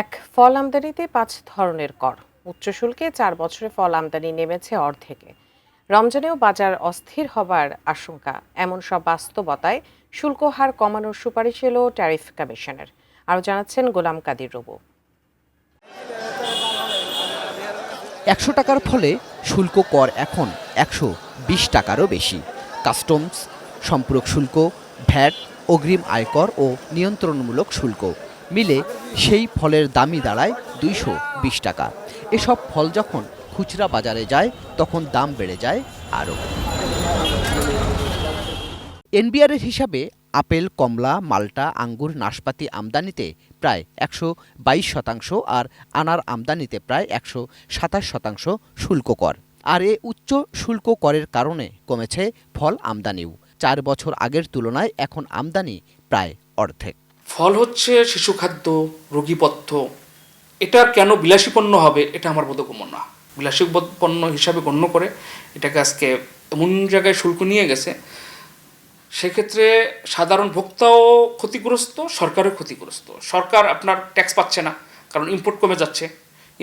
এক ফল আমদানিতে ৫ ধরনের কর। উচ্চ শুল্কে ৪ বছরে ফল আমদানি নেমেছে অর্ধেকে। রমজানেও বাজার অস্থির হবার আশঙ্কা। এমন সব বাস্তবতায় শুল্ক হার কমানোর সুপারিশ এলো ট্যারিফ কমিশনের। আরও জানাচ্ছেন গোলাম কাদির রবু। ১০০ টাকার ফলে শুল্ক কর এখন ১২০ টাকারও বেশি। কাস্টমস, সম্পূরক শুল্ক, ভ্যাট, অগ্রিম আয়কর ও নিয়ন্ত্রণমূলক শুল্ক মিলে সেই ফলের দামই দাঁড়ায় ২২০ টাকা। এসব ফল যখন খুচরা বাজারে যায় তখন দাম বেড়ে যায় আরও। এনবিআরের হিসাবে আপেল, কমলা, মাল্টা, আঙ্গুর, নাশপাতি আমদানিতে প্রায় ১২২% আর আনার আমদানিতে প্রায় ১২৭% শুল্ক কর। আর এ উচ্চ শুল্ক করের কারণে কমেছে ফল আমদানিও। ৪ বছর আগের তুলনায় এখন আমদানি প্রায় অর্ধেক। ফল হচ্ছে শিশু খাদ্য, রোগীপথ্য। এটা কেন বিলাসী পণ্য হবে এটা আমার বোধগম্য না। বিলাসী পণ্য হিসাবে গণ্য করে এটাকে আজকে এমন জায়গায় শুল্ক নিয়ে গেছে, সেক্ষেত্রে সাধারণ ভোক্তাও ক্ষতিগ্রস্ত, সরকারও ক্ষতিগ্রস্ত। সরকার আপনার ট্যাক্স পাচ্ছে না, কারণ ইম্পোর্ট কমে যাচ্ছে।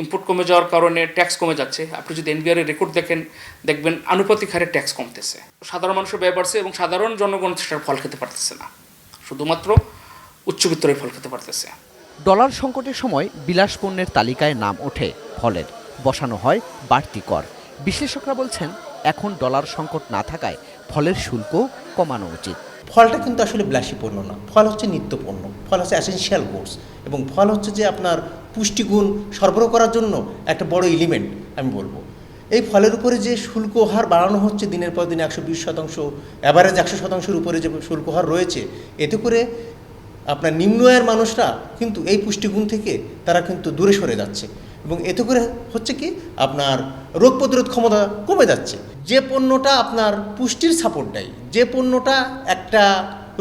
ইম্পোর্ট কমে যাওয়ার কারণে ট্যাক্স কমে যাচ্ছে। আপনি যদি এনবিআরের রেকর্ড দেখবেন আনুপাতিক হারে ট্যাক্স কমতেছে। সাধারণ মানুষের ব্যয় বাড়ছে এবং সাধারণ জনগণ সেটার ফল খেতে পারতেছে না, শুধুমাত্র উচ্চবিত্তরাই ফল খেতে পারতেছে। ডলার সংকটের সময় বিলাস পণ্যের তালিকায় নাম ওঠে ফলের, বসানো হয় বাড়তি কর। বিশ্লেষকরা বলছেন এখন ডলার সংকট না থাকায় ফলের শুল্ক কমানো উচিত। ফলটা কিন্তু আসলে বিলাসী পণ্য না, ফল হচ্ছে নিত্য পণ্য, ফল হচ্ছে অ্যাসেনশিয়াল গুডস, এবং ফল হচ্ছে যে আপনার পুষ্টিগুণ সরবরাহ করার জন্য একটা বড় এলিমেন্ট আমি বলবো। এই ফলের উপরে যে শুল্ক হার বাড়ানো হচ্ছে দিনের পর দিন ১২০%, অ্যাভারেজ ১০০%-এর উপরে যে শুল্ক হার রয়েছে, এতে করে আপনার নিম্ন আয়ের মানুষরা কিন্তু এই পুষ্টিগুণ থেকে তারা কিন্তু দূরে সরে যাচ্ছে, এবং এতে করে হচ্ছে কি আপনার রোগ প্রতিরোধ ক্ষমতা কমে যাচ্ছে। যে পণ্যটা আপনার পুষ্টির সাপোর্ট দেয়, যে পণ্যটা একটা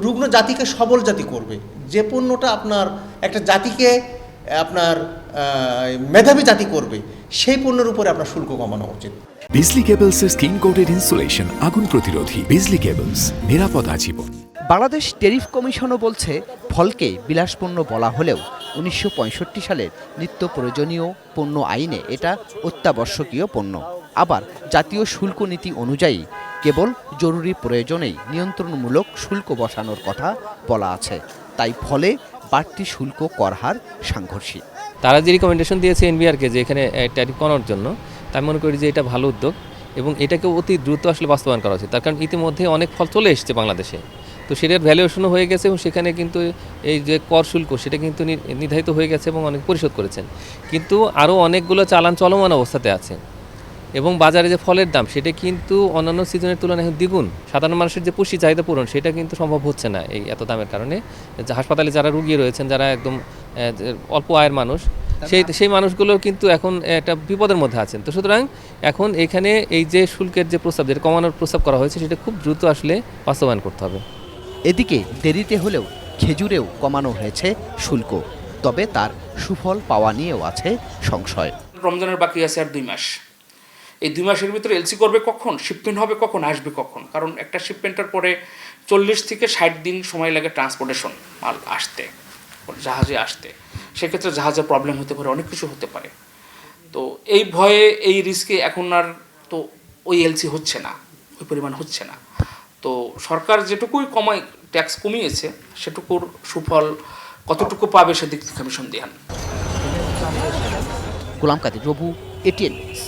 রুগ্ন জাতিকে সবল জাতি করবে, যে পণ্যটা আপনার একটা জাতিকে আপনার মেধাবী জাতি করবে, সেই পণ্যের উপরে আপনার শুল্ক কমানো উচিত। বিজলি কেবলসের স্কিন কোটেড ইনসুলেশন আগুন প্রতিরোধী। বিজলি কেবলস, নিরাপদ আজীবন। বাংলাদেশ ট্যারিফ কমিশনও বলছে ফলকে বিলাসপণ্য বলা হলেও ১৯৬৫ সালের নিত্য প্রয়োজনীয় পণ্য আইনে এটা অত্যাবশ্যকীয় পণ্য। আবার জাতীয় শুল্ক নীতি অনুযায়ী কেবল জরুরি প্রয়োজনেই নিয়ন্ত্রণমূলক শুল্ক বসানোর কথা বলা আছে। তাই ফলে বাড়তি শুল্ক কর হার সাংঘর্ষিক। তারা যে রিকমেন্ডেশন দিয়েছে এনবিআরকে যে এখানে ট্যারিফ কমানোর জন্য, তাই মনে করি যে এটা ভালো উদ্যোগ এবং এটাকে অতি দ্রুত আসলে বাস্তবায়ন করা উচিত। তার কারণ ইতিমধ্যে অনেক ফল চলে এসেছে বাংলাদেশে, তো সেটার ভ্যালুয়েশনও হয়ে গেছে এবং সেখানে কিন্তু এই যে কর শুল্ক সেটা কিন্তু নির্ধারিত হয়ে গেছে এবং অনেক পরিশোধ করেছেন। কিন্তু আরও অনেকগুলো চালান চলমান অবস্থাতে আছে এবং বাজারে যে ফলের দাম সেটা কিন্তু অন্যান্য সিজনের তুলনায় দ্বিগুণ। সাধারণ মানুষের যে পুষ্টি চাহিদা পূরণ সেটা কিন্তু সম্ভব হচ্ছে না এই এত দামের কারণে। হাসপাতালে যারা রুগী রয়েছেন, যারা একদম অল্প আয়ের মানুষ, সেই মানুষগুলো কিন্তু এখন একটা বিপদের মধ্যে আছেন। তো সুতরাং এখন এখানে এই যে শুল্কের যে প্রস্তাব, যেটা কমানোর প্রস্তাব করা হয়েছে, সেটা খুব দ্রুত আসলে বাস্তবায়ন করতে হবে। এদিকে দেরিতে হলেও খেজুরেও কমানো হয়েছে শুল্ক, তবে তার সুফল পাওয়া নিয়েও আছে সংশয়। রমজানের বাকি আছে আর 2 মাস। এই 2 মাসের ভিতরে এলসি করবে কখন, শিপমেন্ট হবে কখন, আসবে কখন? কারণ একটা শিপমেন্টের পরে 40 থেকে 60 দিন সময় লাগে ট্রান্সপোর্টেশন মাল আসতে, জাহাজে আসতে। সেক্ষেত্রে জাহাজে প্রবলেম হতে পারে, অনেক কিছু হতে পারে। তো এই ভয়ে, এই রিস্কে এখন আর তো ওই এলসি হচ্ছে না, ওই পরিমাণ হচ্ছে না। তো সরকার যেটুকুই ট্যাক্স কমিয়েছে সেটুকুর সুফল কতটুকু পাবে সেদিক থেকে আমি সন্দিহান। গোলাম কাদির রবু, এটিএন নিউজ।